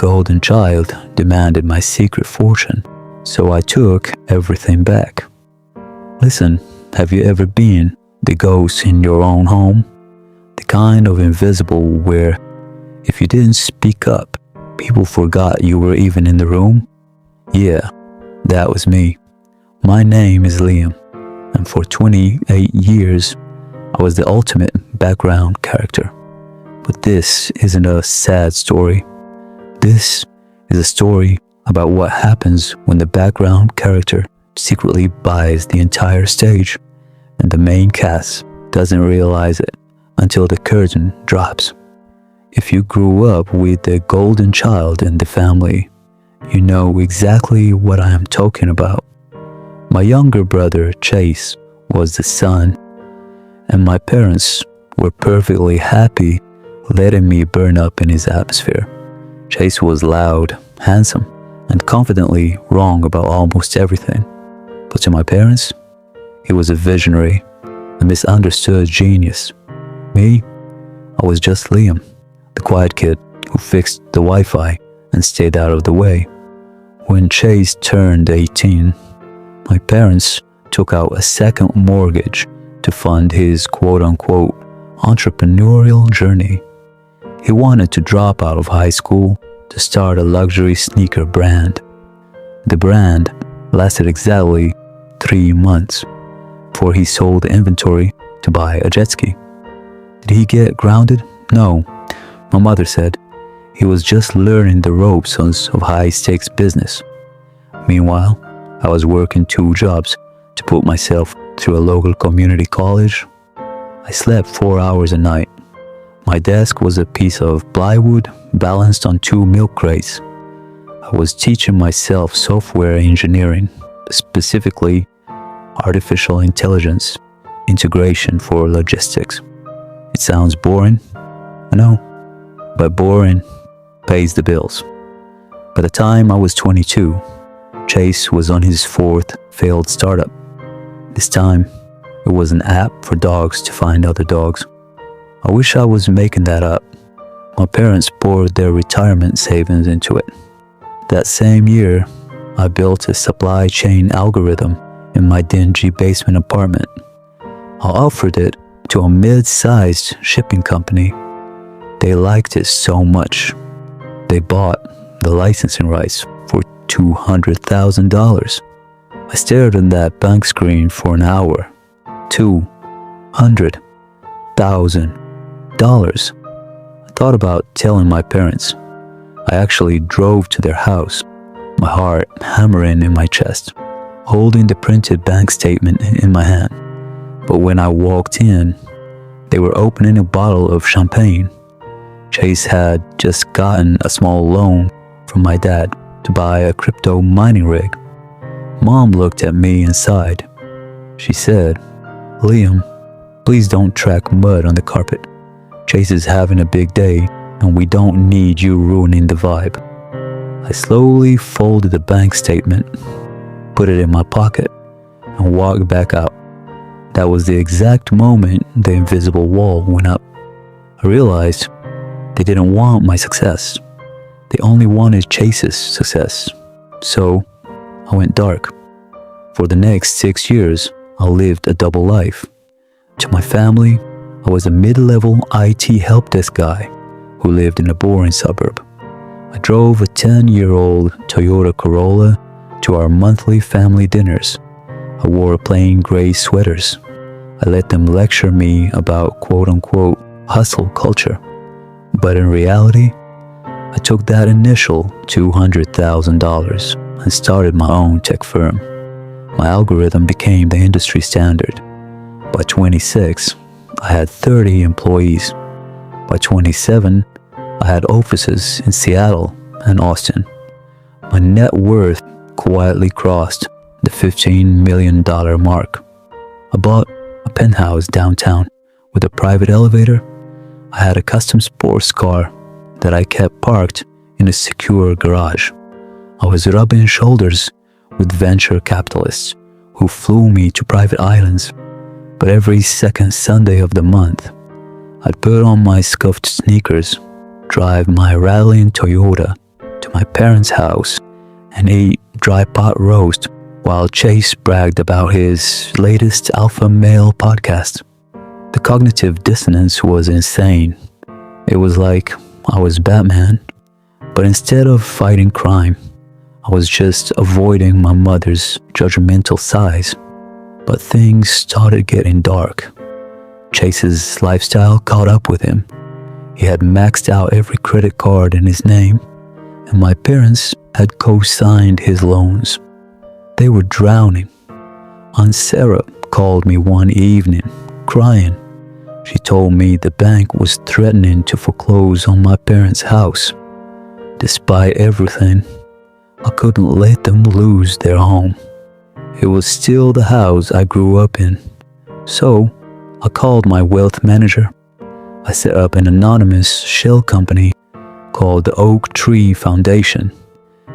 golden child demanded my secret fortune, so I took everything back. Listen, have you ever been the ghost in your own home? The kind of invisible where if you didn't speak up, people forgot you were even in the room? Yeah, that was me. My name is Liam, and for 28 years, I was the ultimate background character. But this isn't a sad story. This is a story about what happens when the background character secretly buys the entire stage, and the main cast doesn't realize it until the curtain drops. If you grew up with the golden child in the family, you know exactly what I am talking about. My younger brother, Chase, was the son, and my parents were perfectly happy letting me burn up in his atmosphere. Chase was loud, handsome, and confidently wrong about almost everything. But to my parents, he was a visionary, a misunderstood genius. Me, I was just Liam, the quiet kid who fixed the Wi-Fi and stayed out of the way. When Chase turned 18, my parents took out a second mortgage to fund his quote-unquote entrepreneurial journey. He wanted to drop out of high school to start a luxury sneaker brand. The brand lasted exactly 3 months before he sold the inventory to buy a jet ski. Did he get grounded? No. My mother said he was just learning the ropes of high-stakes business. Meanwhile, I was working 2 jobs to put myself through a local community college. I slept 4 hours a night. My desk was a piece of plywood balanced on 2 milk crates. I was teaching myself software engineering, specifically artificial intelligence integration for logistics. It sounds boring, I know, but boring pays the bills. By the time I was 22, Chase was on his 4th failed startup. This time, it was an app for dogs to find other dogs. I wish I was making that up. My parents poured their retirement savings into it. That same year, I built a supply chain algorithm in my dingy basement apartment. I offered it to a mid-sized shipping company. They liked it so much, they bought the licensing rights for $200,000. I stared at that blank screen for an hour. $200,000. I thought about telling my parents. I actually drove to their house, my heart hammering in my chest, holding the printed bank statement in my hand. But when I walked in, they were opening a bottle of champagne. Chase had just gotten a small loan from my dad to buy a crypto mining rig. Mom looked at me and sighed. She said, "Liam, please don't track mud on the carpet. Chase is having a big day, and we don't need you ruining the vibe." I slowly folded the bank statement, put it in my pocket, and walked back out. That was the exact moment the invisible wall went up. I realized they didn't want my success. They only wanted Chase's success. So I went dark. For the next 6 years, I lived a double life. To my family, I was a mid-level IT helpdesk guy who lived in a boring suburb. I drove a 10-year-old Toyota Corolla to our monthly family dinners. I wore plain gray sweaters. I let them lecture me about quote-unquote hustle culture. But in reality, I took that initial $200,000 and started my own tech firm. My algorithm became the industry standard. By 26, I had 30 employees. By 27, I had offices in Seattle and Austin. My net worth quietly crossed the $15 million mark. I bought a penthouse downtown with a private elevator. I had a custom sports car that I kept parked in a secure garage. I was rubbing shoulders with venture capitalists who flew me to private islands. But every second Sunday of the month, I'd put on my scuffed sneakers, drive my rattling Toyota, my parents' house and ate dry pot roast while Chase bragged about his latest alpha male podcast. The cognitive dissonance was insane. It was like I was Batman, but instead of fighting crime, I was just avoiding my mother's judgmental sighs. But things started getting dark. Chase's lifestyle caught up with him. He had maxed out every credit card in his name, and my parents had co-signed his loans. They were drowning. Aunt Sarah called me one evening, crying. She told me the bank was threatening to foreclose on my parents' house. Despite everything, I couldn't let them lose their home. It was still the house I grew up in. So, I called my wealth manager. I set up an anonymous shell company called the Oak Tree Foundation.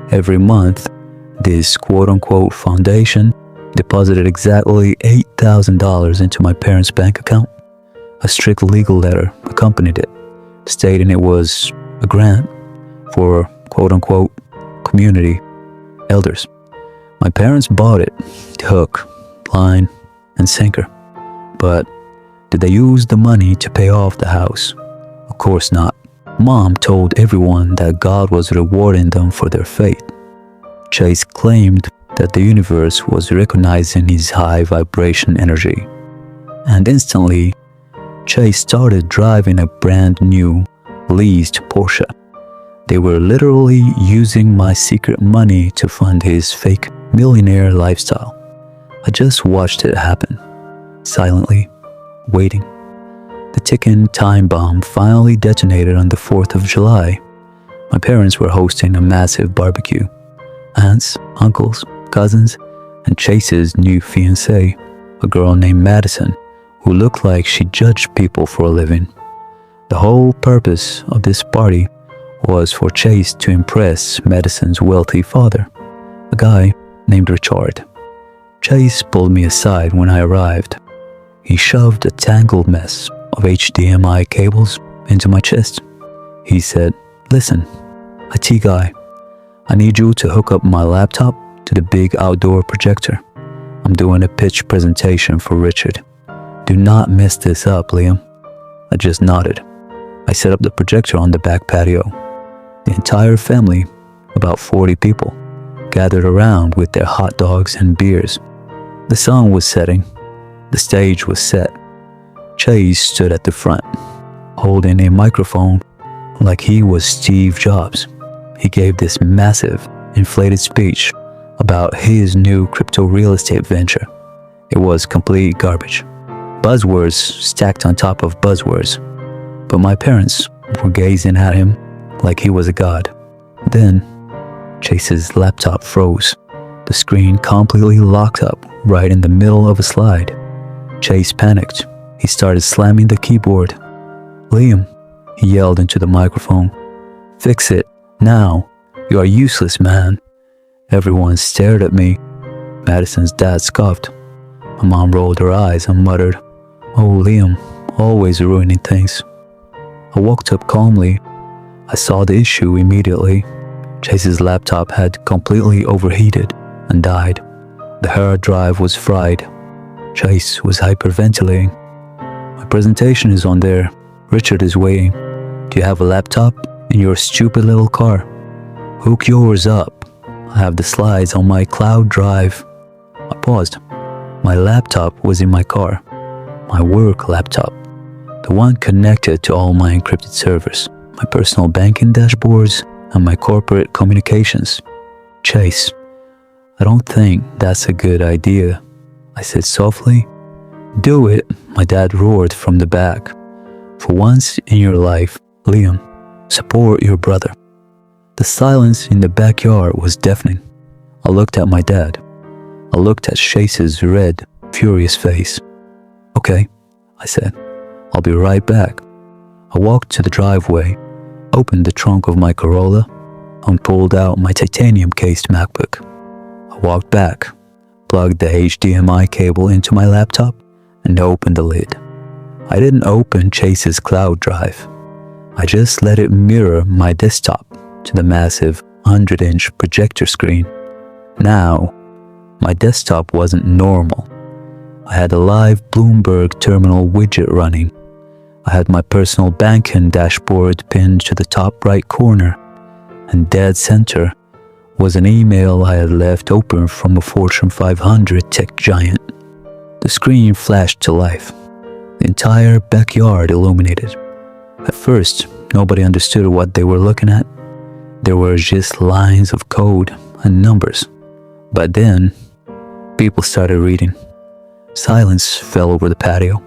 Every month, this quote-unquote foundation deposited exactly $8,000 into my parents' bank account. A strict legal letter accompanied it, stating it was a grant for quote-unquote community elders. My parents bought it, hook, line, and sinker. But did they use the money to pay off the house? Of course not. Mom told everyone that God was rewarding them for their faith. Chase claimed that the universe was recognizing his high vibration energy. And instantly, Chase started driving a brand new, leased Porsche. They were literally using my secret money to fund his fake millionaire lifestyle. I just watched it happen, silently, waiting. The ticking time bomb finally detonated on the 4th of July. My parents were hosting a massive barbecue. Aunts, uncles, cousins, and Chase's new fiancée, a girl named Madison, who looked like she judged people for a living. The whole purpose of this party was for Chase to impress Madison's wealthy father, a guy named Richard. Chase pulled me aside when I arrived. He shoved a tangled mess of HDMI cables into my chest. He said, "Listen, IT guy, I need you to hook up my laptop to the big outdoor projector. I'm doing a pitch presentation for Richard. Do not mess this up, Liam." I just nodded. I set up the projector on the back patio. The entire family, about 40 people, gathered around with their hot dogs and beers. The sun was setting. The stage was set. Chase stood at the front, holding a microphone like he was Steve Jobs. He gave this massive, inflated speech about his new crypto real estate venture. It was complete garbage. Buzzwords stacked on top of buzzwords. But my parents were gazing at him like he was a god. Then, Chase's laptop froze. The screen completely locked up right in the middle of a slide. Chase panicked. He started slamming the keyboard. "Liam," he yelled into the microphone. "Fix it, now. You are useless, man." Everyone stared at me. Madison's dad scoffed. My mom rolled her eyes and muttered, "Oh, Liam, always ruining things." I walked up calmly. I saw the issue immediately. Chase's laptop had completely overheated and died. The hard drive was fried. Chase was hyperventilating. "My presentation is on there. Richard is waiting. Do you have a laptop in your stupid little car? Hook yours up. I have the slides on my cloud drive." I paused. My laptop was in my car. My work laptop. The one connected to all my encrypted servers, my personal banking dashboards, and my corporate communications. "Chase, I don't think that's a good idea," I said softly. "Do it," my dad roared from the back. "For once in your life, Liam, support your brother." The silence in the backyard was deafening. I looked at my dad. I looked at Chase's red, furious face. "Okay," I said. "I'll be right back." I walked to the driveway, opened the trunk of my Corolla, and pulled out my titanium-cased MacBook. I walked back, plugged the HDMI cable into my laptop, and opened the lid. I didn't open Chase's cloud drive. I just let it mirror my desktop to the massive, 100-inch projector screen. Now, my desktop wasn't normal. I had a live Bloomberg terminal widget running. I had my personal banking dashboard pinned to the top right corner, and dead center was an email I had left open from a Fortune 500 tech giant. The screen flashed to life, the entire backyard illuminated. At first, nobody understood what they were looking at. There were just lines of code and numbers. But then, people started reading. Silence fell over the patio.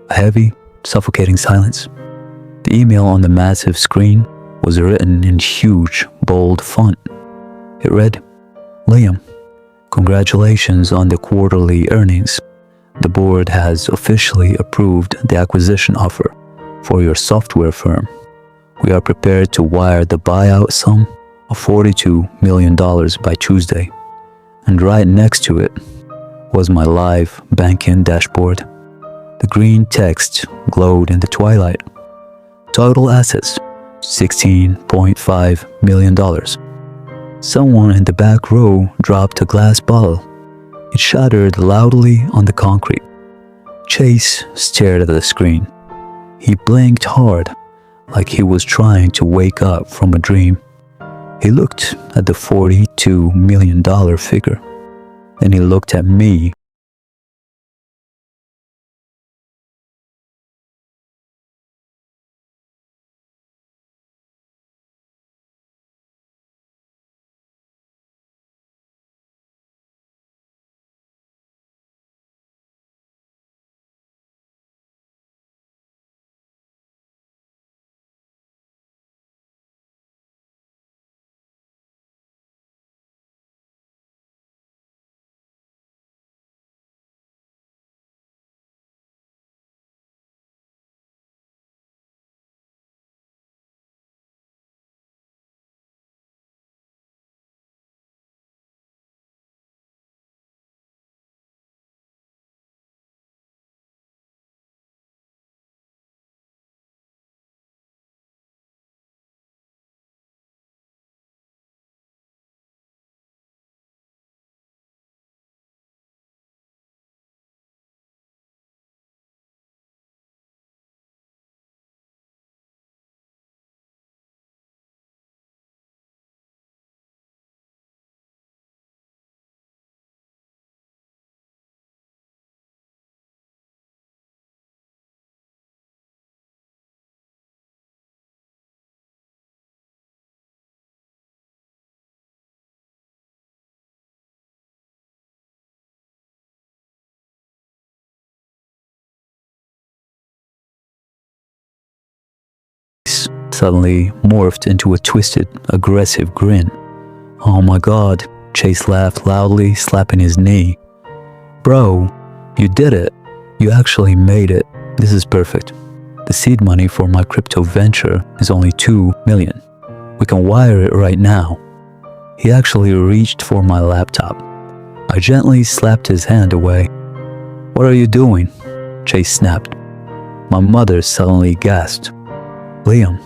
A heavy, suffocating silence. The email on the massive screen was written in huge, bold font. It read, "Liam, congratulations on the quarterly earnings. The board has officially approved the acquisition offer for your software firm. We are prepared to wire the buyout sum of $42 million by Tuesday." And right next to it was my live banking dashboard. The green text glowed in the twilight. Total assets, $16.5 million. Someone in the back row dropped a glass bottle. It shattered loudly on the concrete. Chase stared at the screen. He blinked hard, like he was trying to wake up from a dream. He looked at the $42 million figure. Then he looked at me. Suddenly morphed into a twisted, aggressive grin. "Oh my God," Chase laughed loudly, slapping his knee. "Bro, you did it. You actually made it. This is perfect. The seed money for my crypto venture is only $2 million. We can wire it right now." He actually reached for my laptop. I gently slapped his hand away. "What are you doing?" Chase snapped. My mother suddenly gasped. "Liam,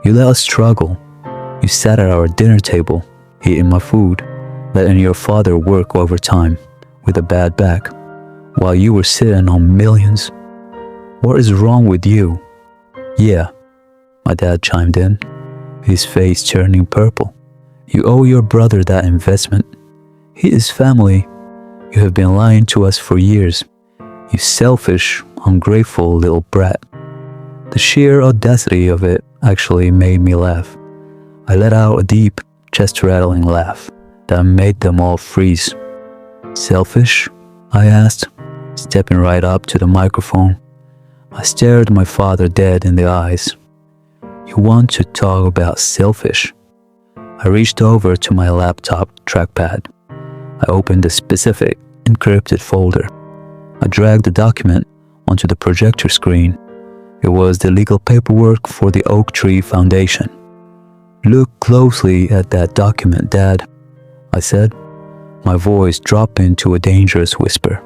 you let us struggle. You sat at our dinner table, eating my food, letting your father work overtime with a bad back, while you were sitting on millions. What is wrong with you?" "Yeah," my dad chimed in, his face turning purple. "You owe your brother that investment. He is family. You have been lying to us for years. You selfish, ungrateful little brat." The sheer audacity of it actually made me laugh. I let out a deep, chest-rattling laugh that made them all freeze. "Selfish?" I asked, stepping right up to the microphone. I stared my father dead in the eyes. "You want to talk about selfish?" I reached over to my laptop trackpad. I opened a specific, encrypted folder. I dragged the document onto the projector screen. It was the legal paperwork for the Oak Tree Foundation. "Look closely at that document, Dad," I said, my voice dropping to a dangerous whisper.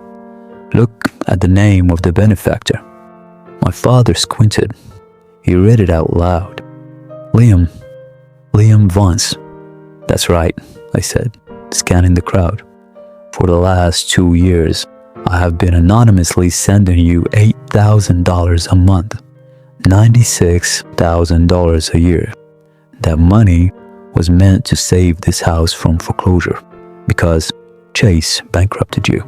"Look at the name of the benefactor." My father squinted. He read it out loud. Liam Vance. That's right, I said, scanning the crowd. For the last 2 years, I have been anonymously sending you $8,000 a month, $96,000 a year. That money was meant to save this house from foreclosure because Chase bankrupted you.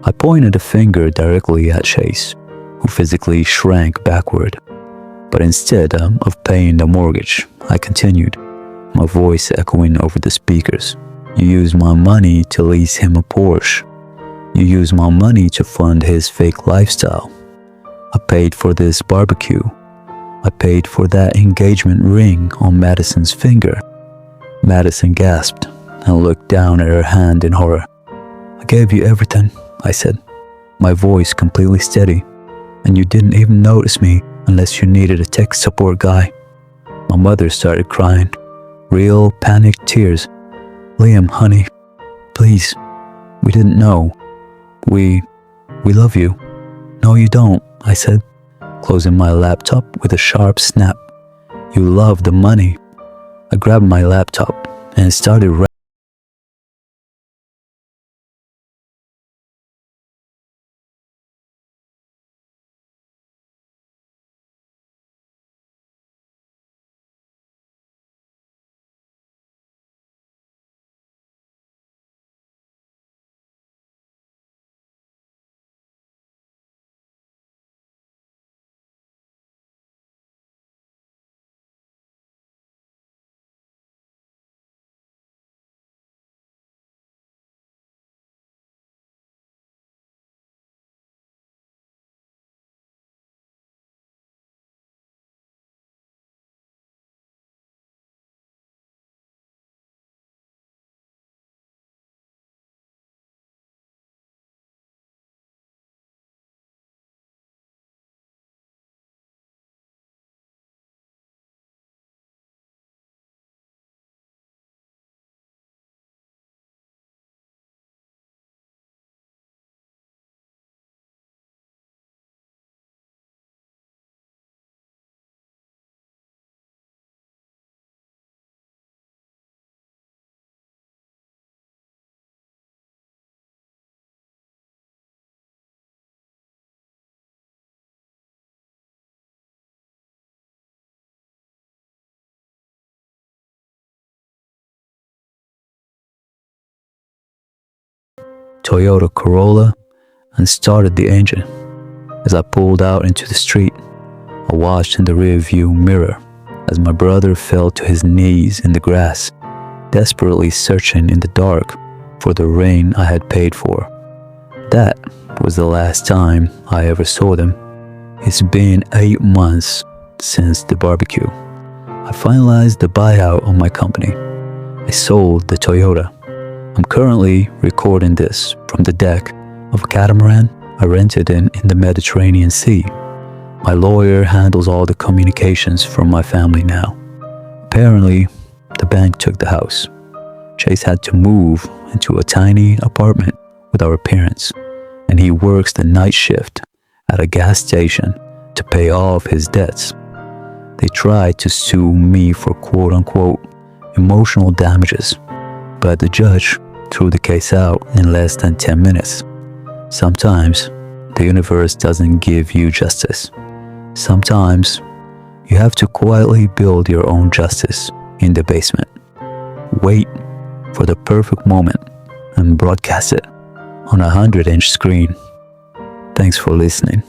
I pointed a finger directly at Chase, who physically shrank backward. But instead of paying the mortgage, I continued, my voice echoing over the speakers. You used my money to lease him a Porsche. You used my money to fund his fake lifestyle. I paid for this barbecue. I paid for that engagement ring on Madison's finger. Madison gasped and looked down at her hand in horror. I gave you everything, I said, my voice completely steady, and you didn't even notice me unless you needed a tech support guy. My mother started crying, real panicked tears. Liam, honey, please, we didn't know. We love you. No, you don't, I said, closing my laptop with a sharp snap. You love the money. I grabbed my laptop and started Toyota Corolla and started the engine. As I pulled out into the street, I watched in the rearview mirror as my brother fell to his knees in the grass, desperately searching in the dark for the ring I had paid for. That was the last time I ever saw them. It's been 8 months since the barbecue. I finalized the buyout of my company. I sold the Toyota. I'm currently recording this from the deck of a catamaran I rented in the Mediterranean Sea. My lawyer handles all the communications from my family now. Apparently, the bank took the house. Chase had to move into a tiny apartment with our parents, and he works the night shift at a gas station to pay off his debts. They tried to sue me for quote-unquote emotional damages, but the judge threw the case out in less than 10 minutes. Sometimes the universe doesn't give you justice. Sometimes you have to quietly build your own justice in the basement. Wait for the perfect moment and broadcast it on a 100-inch screen. Thanks for listening.